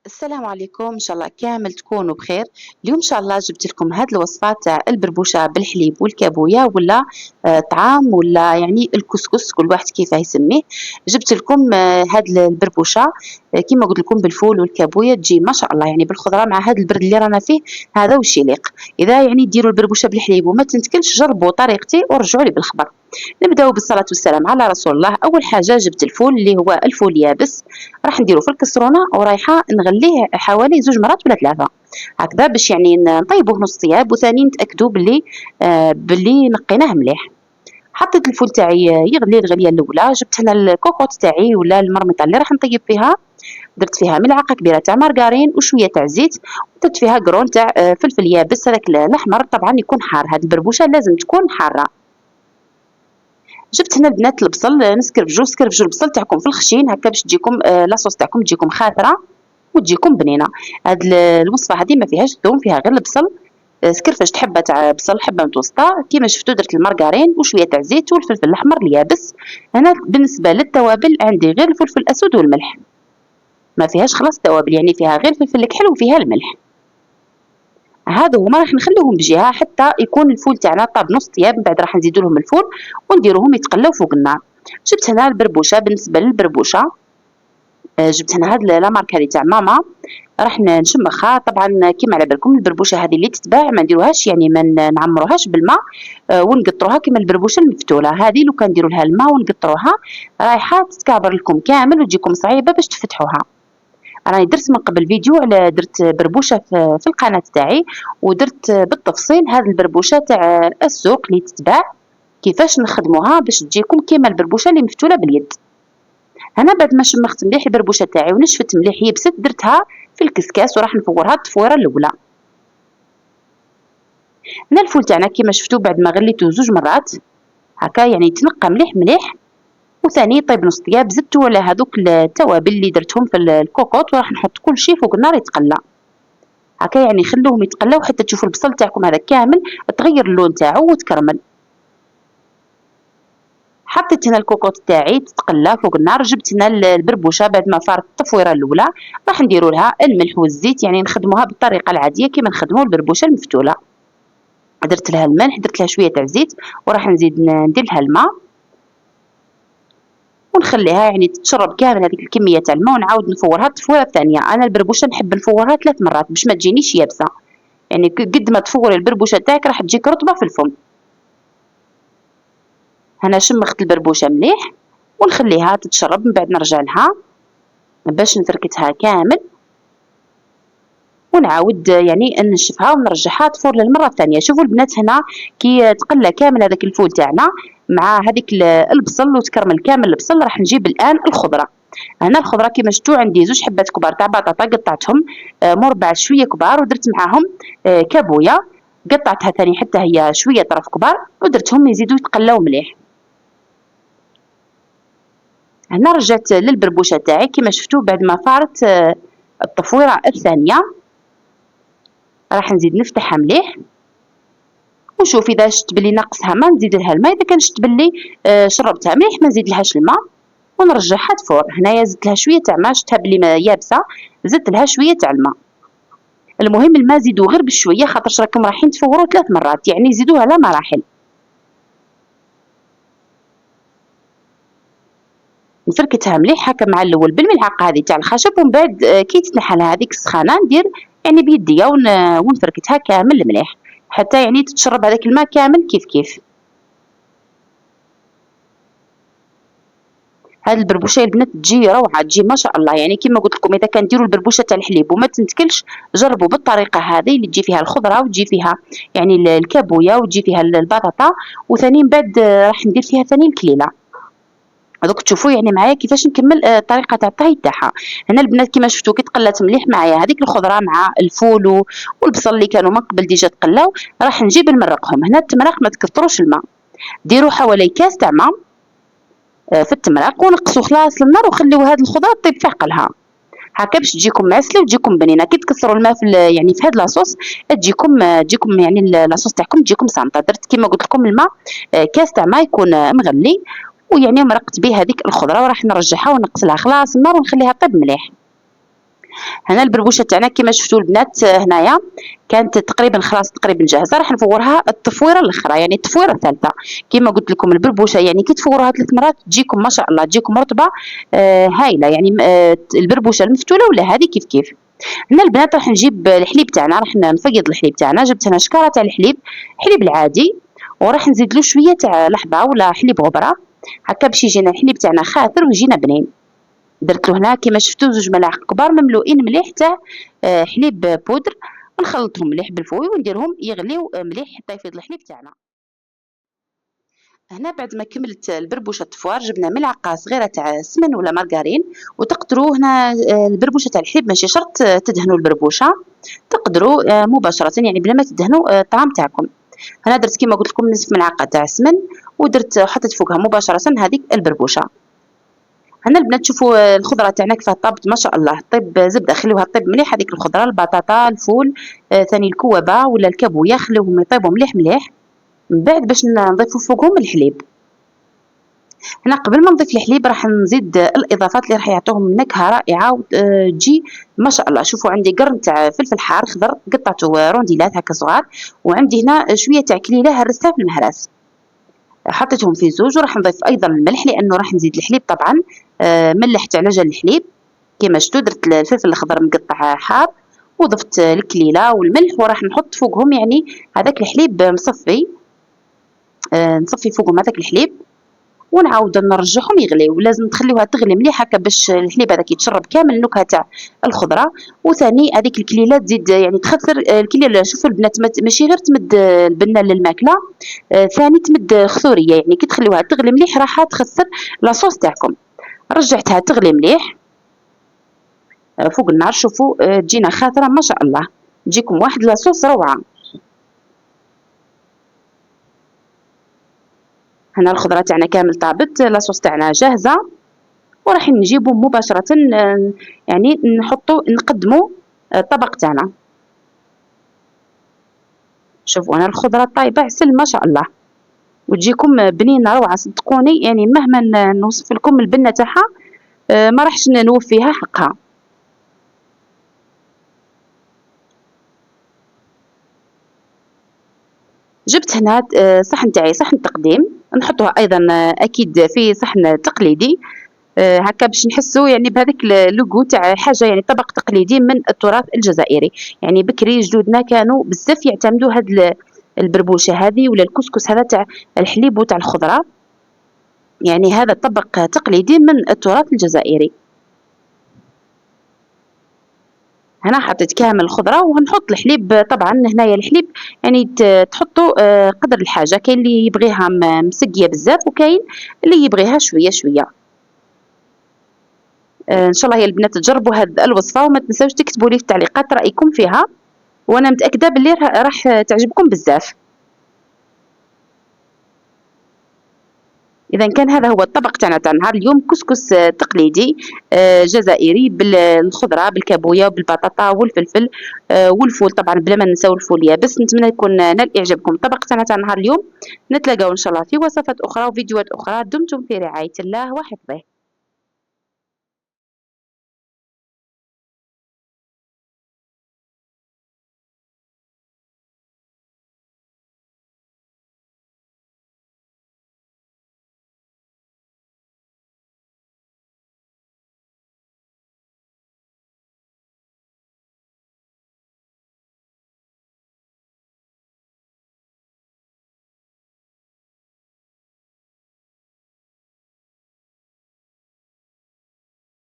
السلام عليكم، ان شاء الله كامل تكونوا بخير. اليوم ان شاء الله جبت لكم هذه الوصفه تاع البربوشه بالحليب والكابويا ولا طعام ولا يعني الكسكس، كل واحد كيف يسميه. جبت لكم هذه البربوشه كيما قلت لكم بالفول والكابويا، تجي ما شاء الله يعني بالخضره مع هذا البرد اللي رانا فيه. هذا وش يليق. اذا يعني ديروا البربوشه بالحليب وما تنتكلش، جربوا طريقتي ورجعوا لي بالخبر. نبداو بالصلاه والسلام على رسول الله. اول حاجه جبت الفول اللي هو الفول يابس، راح نديرو في الكسرونه ورايحه نغليه حوالي 2 مرات ولا 3 هكذا، باش يعني نطيبوه نص طياب، وثاني نتاكدوا باللي نقيناه مليح. حطيت الفول تاعي يغلي الغليه الاولى، جبت هنا الكوكوط تاعي ولا المرميطه اللي راح نطيب فيها، درت فيها ملعقه كبيره تاع مارغرين وشويه تاع زيت، ودرت فيها قرون تاع فلفل يابس هذاك الاحمر، طبعا يكون حار، هذه البربوشه لازم تكون حاره. جبت هنا البنات البصل، سكرفجو البصل تاعكم في الخشين هكا باش تجيكم لاصوص تاعكم تجيكم خاثره وتجيكم بنينه. هاد الوصفه هذه ما فيهاش ثوم، فيها غير البصل. سكرفجت حبه تاع بصل، حبه متوسطه كيما شفتوا، درت المارغرين وشويه تاع زيت والفلفل الاحمر اليابس. هنا بالنسبه للتوابل عندي غير الفلفل الاسود والملح، ما فيهاش خلاص توابل، يعني فيها غير الفلفل الكحل وفيها الملح. هادو هما راح نخليهم بجهه حتى يكون الفول تاعنا طاب نص طياب، من بعد راح نزيدو لهم الفول ونديروهم يتقلاو فوق النار. جبت هنا البربوشه، بالنسبه للبربوشه جبت هنا هاد لا مارك هذه تاع ماما، راح نشمخها. طبعا كيما على بالكم البربوشه هذه اللي تتباع ما نديروهاش يعني ما نعمروهاش بالماء، ونقطروها كيما البربوشه المفتوله هذه، لو كان نديروا لها الماء ونقطروها رايحه تتكعبر لكم كامل وتجيكم صعيبه باش تفتحوها. راني درت من قبل فيديو على درت بربوشه في القناه تاعي، ودرت بالتفصيل هذه البربوشه تاع السوق اللي تتباع كيفاش نخدموها باش تجيكم كيما البربوشه اللي مفتوله باليد. انا بعد ما شمخت مليح البربوشه تاعي ونشفت مليح يبست، درتها في الكسكاس وراح نفورها التفويره الاولى. هنا الفول تاعنا كيما شفتوا بعد ما غليته 2 مرات هكا يعني يتنقى مليح مليح، وثاني يطيب نص طياب. زدتو على هذوك التوابل اللي درتهم في الكوكوط، وراح نحط كل شيء فوق النار يتقلى هكا، يعني خلوهم يتقلاو حتى تشوفوا البصل تاعكم هذا كامل تغير اللون تاعو وتكرمل. حطيت هنا الكوكوط تاعي تتقلى فوق النار. جبت هنا البربوشه بعد ما فارت التفويره الاولى، راح نديروا لها الملح والزيت، يعني نخدموها بالطريقه العاديه كيما نخدموا البربوشه المفتوله. درت لها الملح، درت لها شويه تاع زيت، وراح نزيد ندير لها الماء ونخليها يعني تشرب كامل هذيك الكميه تاع الماء، ونعاود نفورها التفويره الثانيه. انا البربوشه نحب نفورها 3 مرات باش ما تجينيش يابسه، يعني قد ما تفوري البربوشه تاعك راح تجيك رطبه في الفم. هنا شمخت البربوشه مليح ونخليها تتشرب، من بعد نرجع لها باش نفركتها كامل ونعاود يعني نشفها ونرجعها تفور للمره الثانيه. شوفوا البنات هنا كي تقلى كامل هذاك الفول تاعنا مع هذيك البصل وتكرمل كامل البصل، راح نجيب الان الخضره. هنا الخضره كيما شفتوا عندي 2 حبات كبار تاع بطاطا، قطعتهم مربع شويه كبار، ودرت معاهم كابويا قطعتها ثاني حتى هي شويه طرف كبار، ودرتهم يزيدوا يتقلاو مليح. هنا رجعت للبربوشه تاعي كيما شفتوا بعد ما فارت التفويره الثانيه، راح نزيد نفتحها مليح ونشوف اذا شفت بلي ناقصها ما نزيد لها الماء، اذا كان شفت بلي شربتها مليح ما نزيد لهاش الماء ونرجعها تفور. هنايا زدت لها شويه تاع ماء، شفتها بلي يابسه زدت لها شويه تاع الماء. المهم الماء زيدوه غير بشويه خاطرش راكم رايحين تفوروا 3 مرات، يعني زيدوها لا مراحل. نفركتها مليح هكا مع الاول بالملعقه هذه تاع الخشب، ومن بعد كي تنحى لها هذيك السخانه ندير يعني بيديا ونفركتها كامل مليح حتى يعني تتشرب هذاك الماء كامل كيف كيف. هاد البربوشه البنات تجي روعه، تجي ما شاء الله، يعني كيما قلت لكم اذا كان ديروا البربوشه تاع الحليب وما تنتكلش، جربوا بالطريقه هذه اللي تجي فيها الخضره وتجي فيها يعني الكابويا وتجي فيها البطاطا، وثاني من بعد راح ندير فيها ثاني الكليله. دوك تشوفوا يعني معايا كيفاش نكمل الطريقه تاع الطهي تاعها. هنا البنات كيما شفتوا كي تقلات مليح معايا هذيك الخضره مع الفول والبصل اللي كانوا من قبل ديجا تقلاو، راح نجيب نمرقهم. هنا التمرق ما تكثروش الماء، ديروا حوالي كاس تاع ماء في التمرق ونقصوا خلاص النار وخليو هاد الخضره طيب في عقلها هكا باش تجيكم معسله وتجيكم بنينه. كي تكثروا الماء في يعني في هاد لاصوص تجيكم يعني لاصوص تاعكم تجيكم صامته. درت كيما قلت لكم الماء كاس تاع ماء يكون مغلي، ويعني مرقت به هذيك الخضره وراح نرجعها ونقصلها خلاص النار ونخليها طيب مليح. هنا البربوشه تاعنا كما شفتوا البنات هنايا كانت تقريبا خلاص تقريبا جاهزه. راح نفورها التفويره الاخرى يعني التفويره الثالثه. كما قلت لكم البربوشه يعني كي تفوروها 3 مرات تجيكم ما شاء الله تجيكم رطبه هايله يعني البربوشه المفتوله ولا هذه كيف كيف. هنا البنات راح نجيب الحليب تاعنا راح نفيض الحليب تاعنا. جبت هنا شكاره تاع الحليب حليب العادي وراح نزيد له شويه تاع لحظه ولا حليب غبره هكا باش يجينا الحليب تاعنا خاثر ويجينا بنين. درت له هنا كما شفتوا 2 ملاعق كبار مملوئين مليح تاع حليب بودر ونخلطهم مليح بالفوي ونديرهم يغليو مليح حتى يفيض الحليب تاعنا. هنا بعد ما كملت البربوشه التفوار جبنا ملعقه صغيره تاع سمن ولا مارغرين وتقدروا هنا البربوشه تاع الحليب ماشي شرط تدهنوا البربوشه تقدروا مباشره يعني بلا ما تدهنوا الطعام تاعكم. هنا درت كما قلت لكم نصف ملعقه تاع سمن ودرت حطيت فوقها مباشره هذيك البربوشه. هنا البنات شوفوا الخضره تاعنا كيفاه طابت ما شاء الله. طيب زبده خليوها طيب مليح هذيك الخضره البطاطا الفول ثاني الكوابه ولا الكابويه خليوهم يطيبوا مليح مليح من بعد باش نضيفوا فوقهم الحليب. هنا قبل ما نضيف الحليب راح نزيد الاضافات اللي راح يعطوهم نكهه رائعه وتجي ما شاء الله. شوفوا عندي قرن تاع فلفل حار خضر قطعته رونديلات هكا صغار وعندي هنا شويه تاع كليله هرستها في المهراس حطيتهم في زوج. وراح نضيف ايضا الملح لانه راح نزيد الحليب طبعا ملحت على جال الحليب كما شفتوا. درت الفلفل الخضر مقطع حار وضفت الكليله والملح وراح نحط فوقهم يعني هذاك الحليب مصفي نصفي فوقهم هذاك الحليب ونعاود نرجعهم يغليو. لازم تخليوها تغلي مليح هكا باش الحليب هذاك يتشرب كامل النكهه تاع الخضره. وثاني هذيك الكليله تزيد يعني تخثر الكليله. شوفوا البنات ماشي غير تمد البنه للماكله ثاني تمد خثوريه يعني كي تخليوها تغلي مليح راح تخثر لاصوص تاعكم. رجعتها تغلي مليح فوق النار. شوفوا تجينا خاثره ما شاء الله تجيكم واحد لاصوص روعه. هنا الخضره تاعنا كامل طابت لاصوص تاعنا جاهزه وراح نجيبو مباشره يعني نقدموا الطبق تاعنا. شوفوا انا الخضره طايبه عسل ما شاء الله وتجيكم بنينه روعه صدقوني يعني مهما نوصف لكم البنه تاعها ما راحش نوفيها حقها. جبت هنا صحن تاعي صحن تقديم نحطوها ايضا اكيد في صحن تقليدي هكا باش نحسوا يعني بهذاك اللوغو تاع حاجه يعني طبق تقليدي من التراث الجزائري. يعني بكري جدودنا كانوا بزاف يعتمدوا هاد البربوشه هذه ولا الكسكس هذا تاع الحليب وتاع الخضره يعني هذا طبق تقليدي من التراث الجزائري. هنا حطيت كامل الخضره وهنحط الحليب. طبعا هنايا الحليب يعني تحطوا قدر الحاجه كاين اللي يبغيها مسقيه بزاف وكاين اللي يبغيها شويه شويه. ان شاء الله يا البنات تجربوا هذه الوصفه وما تنساوش تكتبوا لي في التعليقات رايكم فيها وانا متاكده باللي راح تعجبكم بزاف. اذا كان هذا هو الطبق تاعنا تاع نهار اليوم كسكس تقليدي جزائري بالخضره بالكابويه وبالبطاطا والفلفل والفول طبعا بلا ما ننساو الفول يابس. نتمنى يكون نال اعجابكم الطبق تاعنا تاع نهار اليوم. نتلاقاو ان شاء الله في وصفات اخرى وفيديوهات اخرى. دمتم في رعايه الله وحفظه.